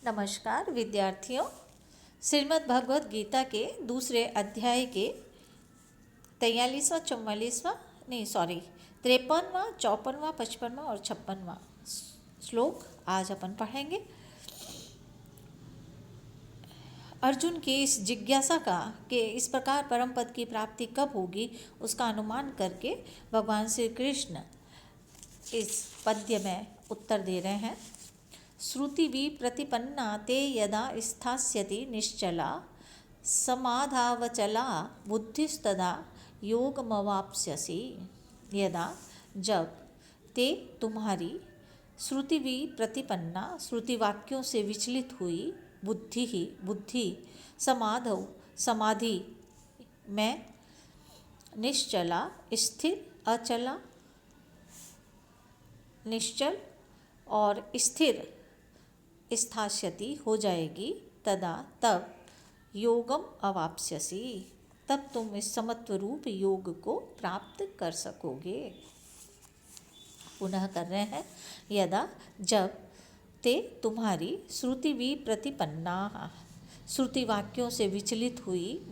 नमस्कार विद्यार्थियों। श्रीमद् भगवद गीता के दूसरे अध्याय के 43वां 44वां 53वां 54वां 55वां और 56वां श्लोक आज अपन पढ़ेंगे। अर्जुन की इस जिज्ञासा का कि इस प्रकार परम पद की प्राप्ति कब होगी, उसका अनुमान करके भगवान श्री कृष्ण इस पद्य में उत्तर दे रहे हैं। श्रुतिवि प्रतिपन्ना ते यदा स्थास्यति निश्चला समाधावचला बुद्धिस्तदा योगमवाप्स्यसि। यदा जब ते तुम्हारी श्रुतिवि प्रतिपन्ना श्रुति वाक्यों से विचलित हुई बुद्धि समाधौ समाधि में निश्चला स्थिर अचला निश्चल और स्थिर स्थास्यति हो जाएगी, तदा तब योगम अवाप्स्यसि, तब तुम इस समत्व रूप योग को प्राप्त कर सकोगे। पुनः कर रहे हैं। यदा जब ते तुम्हारी श्रुति भी प्रतिपन्ना श्रुति वाक्यों से विचलित हुई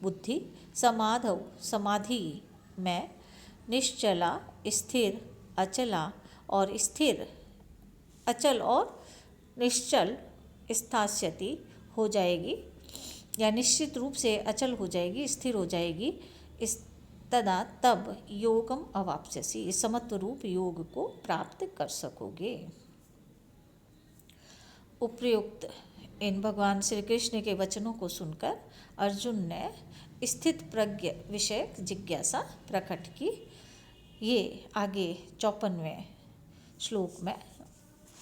बुद्धि समाधौ समाधि में निश्चला स्थिर अचला और स्थिर अचल और निश्चल स्थास्यति हो जाएगी, या निश्चित रूप से अचल हो जाएगी, स्थिर हो जाएगी। इस तदा तब योगम अवाप्स्यसि, इस समत्व रूप योग को प्राप्त कर सकोगे। उपर्युक्त इन भगवान श्री कृष्ण के वचनों को सुनकर अर्जुन ने स्थित प्रज्ञ विषयक जिज्ञासा प्रकट की। ये आगे 54वें श्लोक में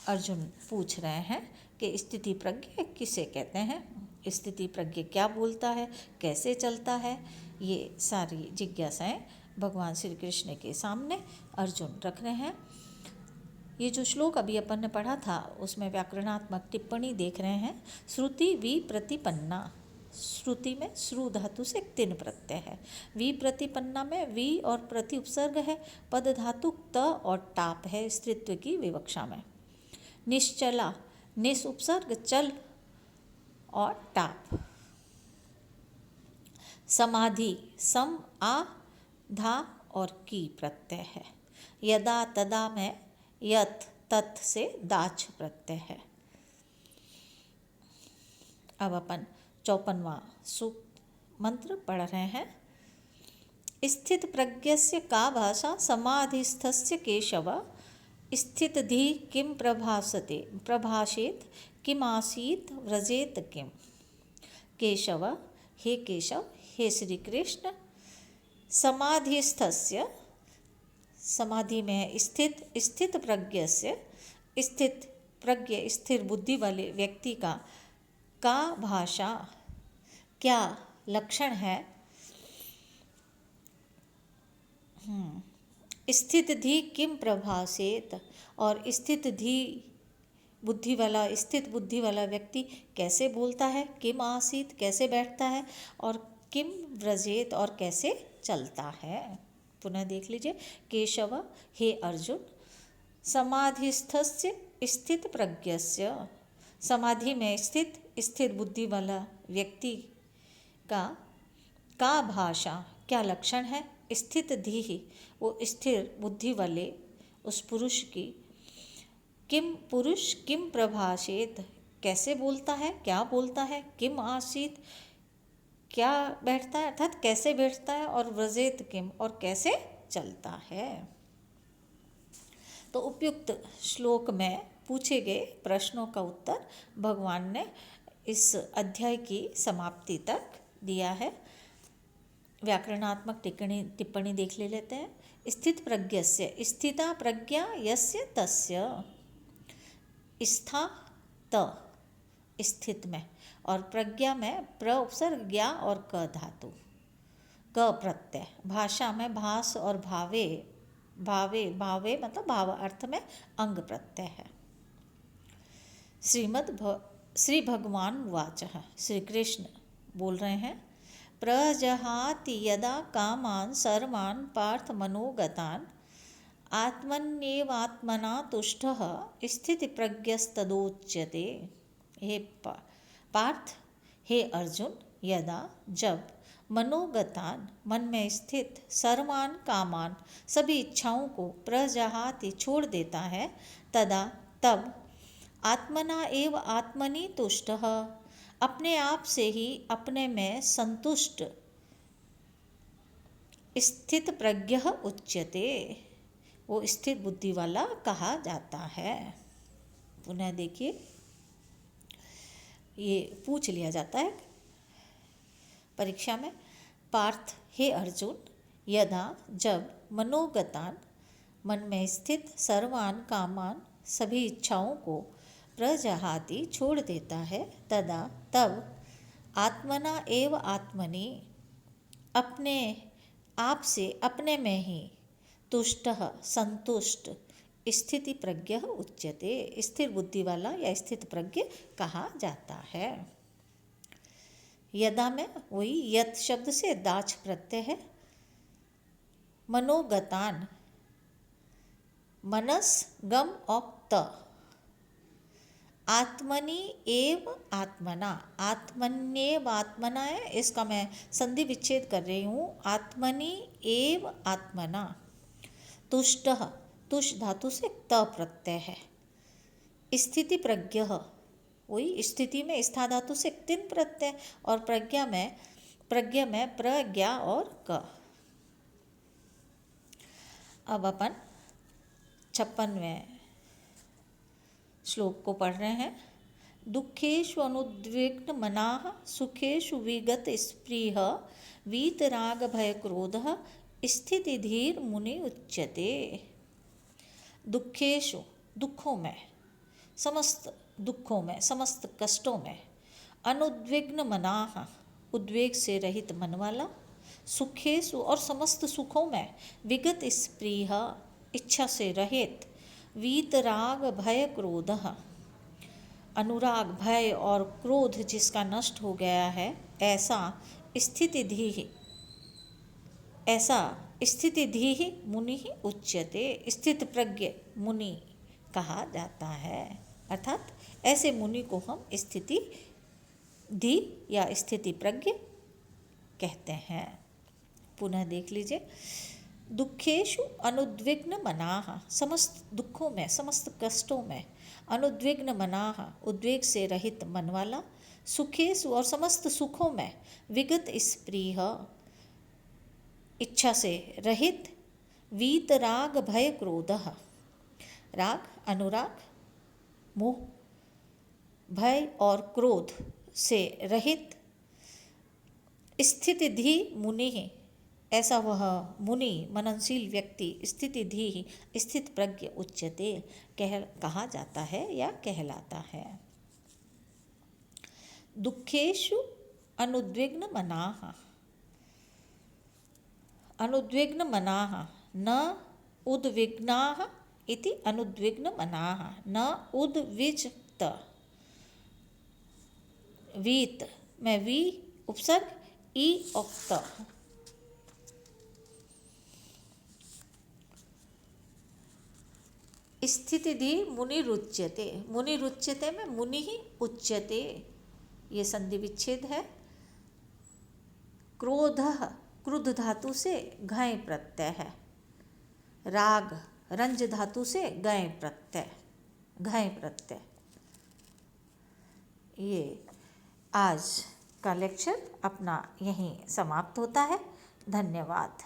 अर्जुन पूछ रहे हैं कि स्थिति प्रज्ञ किसे कहते हैं, स्थिति प्रज्ञ क्या बोलता है, कैसे चलता है। ये सारी जिज्ञासाएं भगवान श्री कृष्ण के सामने अर्जुन रख रहे हैं। ये जो श्लोक अभी अपन ने पढ़ा था उसमें व्याकरणात्मक टिप्पणी देख रहे हैं। श्रुति वि प्रतिपन्ना, श्रुति में श्रु धातु से 3 प्रत्यय है। वि प्रतिपन्ना में वि और प्रति उपसर्ग है। पद धातु त और टाप है स्त्रीत्व की विवक्षा में। निश्चला निस उपसर्ग चल और टाप। समाधि सम आ धा और की प्रत्यय है। यदा तदा में यत तत् से दाच प्रत्यय है। अब अपन 54वां सूक्त मंत्र पढ़ रहे हैं। स्थित प्रज्ञस्य का भाषा समाधिस्थस्य केशव स्थितधि किम प्रभाषेत किम आसीत व्रजेत किम। केशव हे केशव, हे श्री कृष्ण, समाधिस्थस्य समाधि में स्थित प्रज्ञस्य स्थित प्रज्ञ स्थिर बुद्धि वाले व्यक्ति का भाषा क्या लक्षण है। स्थित धी किम प्रभासेत, और स्थित बुद्धि वाला व्यक्ति कैसे बोलता है। किम आसीत कैसे बैठता है, और किम व्रजेत और कैसे चलता है। पुनः देख लीजिए। केशव हे अर्जुन, समाधिस्थस्य स्थित प्रज्ञस्य समाधि में स्थित बुद्धि वाला व्यक्ति का भाषा क्या लक्षण है। स्थित धी वो स्थिर बुद्धि वाले उस पुरुष की किम प्रभाषेत कैसे बोलता है, क्या बोलता है। किम आसीत क्या बैठता है अर्थात कैसे बैठता है, और व्रजेत किम और कैसे चलता है। तो उपयुक्त श्लोक में पूछे गए प्रश्नों का उत्तर भगवान ने इस अध्याय की समाप्ति तक दिया है। व्याकरणात्मक टिप्पणी देख लेते हैं। स्थित प्रज्ञस्य स्थिता प्रज्ञा यस्य तस्य, स्था त स्थित में, और प्रज्ञा में प्र उपसर्ग ज्ञा और क धातु क प्रत्यय। भाषा में भास और भावे मतलब भाव अर्थ में अंग प्रत्यय है। श्री भगवान वाच, श्री कृष्ण बोल रहे हैं। प्रजहाति यदा कामान सर्वान् पार्थ मनोगतान् आत्मन्येवात्मना तुष्टः स्थितिप्रज्ञस्तदोच्यते। हे पार्थ, हे अर्जुन, यदा जब मनोगतान मन में स्थित सर्वान कामान सभी इच्छाओं को प्रजहाति छोड़ देता है, तदा तब आत्मना एव आत्मनि तुष्टः अपने आप से ही अपने में संतुष्ट स्थित प्रज्ञ उच्यते, वो स्थित बुद्धि वाला कहा जाता है। पुनः देखिए, ये पूछ लिया जाता है परीक्षा में, पार्थ, हे अर्जुन, यदा जब मनोगतान मन में स्थित सर्वान कामान सभी इच्छाओं को प्रजहाति छोड़ देता है, तदा तब आत्मना एव आत्मनि अपने आप से अपने में ही तुष्ट संतुष्ट स्थिति प्रज्ञ उच्यते, स्थिर बुद्धि वाला या स्थित प्रज्ञ कहा जाता है। यदा में वही यत शब्द से दाच प्रत्यय है। मनोगतान मनस गम और त, आत्मनि एव आत्मना, आत्मन्येव आत्मना है, इसका मैं संधि विच्छेद कर रही हूँ। आत्मनि एव आत्मना तुष्ट, तुष धातु से त प्रत्यय है। स्थिति प्रज्ञ, वही स्थिति में स्था धातु से तिन प्रत्यय, और प्रज्ञा में प्रज्ञा और क। अब अपन 56वें श्लोक को पढ़ रहे हैं। दुखेषु अनुद्विग्न मनाः सुखेषु विगत स्पृह वीतराग भय क्रोधः स्थिति धीर मुनि उच्यते। दुखेषु दुखों में, समस्त दुखों में, समस्त कष्टों में, अनुद्विग्न मनाः उद्वेग से रहित मन वाला, सुखेषु और समस्त सुखों में, विगत स्पृह इच्छा से रहित, वीतराग भय क्रोधः अनुराग भय और क्रोध जिसका नष्ट हो गया है, ऐसा स्थिति धीहि मुनि ही उच्यते, स्थित प्रज्ञ मुनि कहा जाता है। अर्थात ऐसे मुनि को हम स्थिति धी या स्थिति प्रज्ञ कहते हैं। पुनः देख लीजिए। दुखेषु अनुद्विग्न मनाः, समस्त दुखों में, समस्त कष्टों में, अनुद्विग्न मनाः उद्वेग से रहित मन वाला, सुखेषु और समस्त सुखों में, विगत स्पृह इच्छा से रहित, वीतराग भय क्रोधः राग अनुराग मोह भय और क्रोध से रहित, स्थिति धी मुनि ही ऐसा वह मुनि मननशील व्यक्ति, स्थिति धी स्थित प्रज्ञ उच्यते कहा जाता है या कहलाता है। दुखेषु अनुद्विग्न मनाः, अनुद्विग्न मनाः न उद्विग्नाः इति अनुद्विग्न मनाः, न उद्विजत, वीत में वी उपसर्ग ई उक्त, स्थिति धी मुनि रुच्यते, मुनि रुच्यते में मुनि ही उच्यते, ये संधि विच्छेद है। क्रोध क्रुद्ध धातु से घय प्रत्यय है। राग रंज धातु से घय प्रत्यय। ये आज का लेक्चर अपना यहीं समाप्त होता है। धन्यवाद।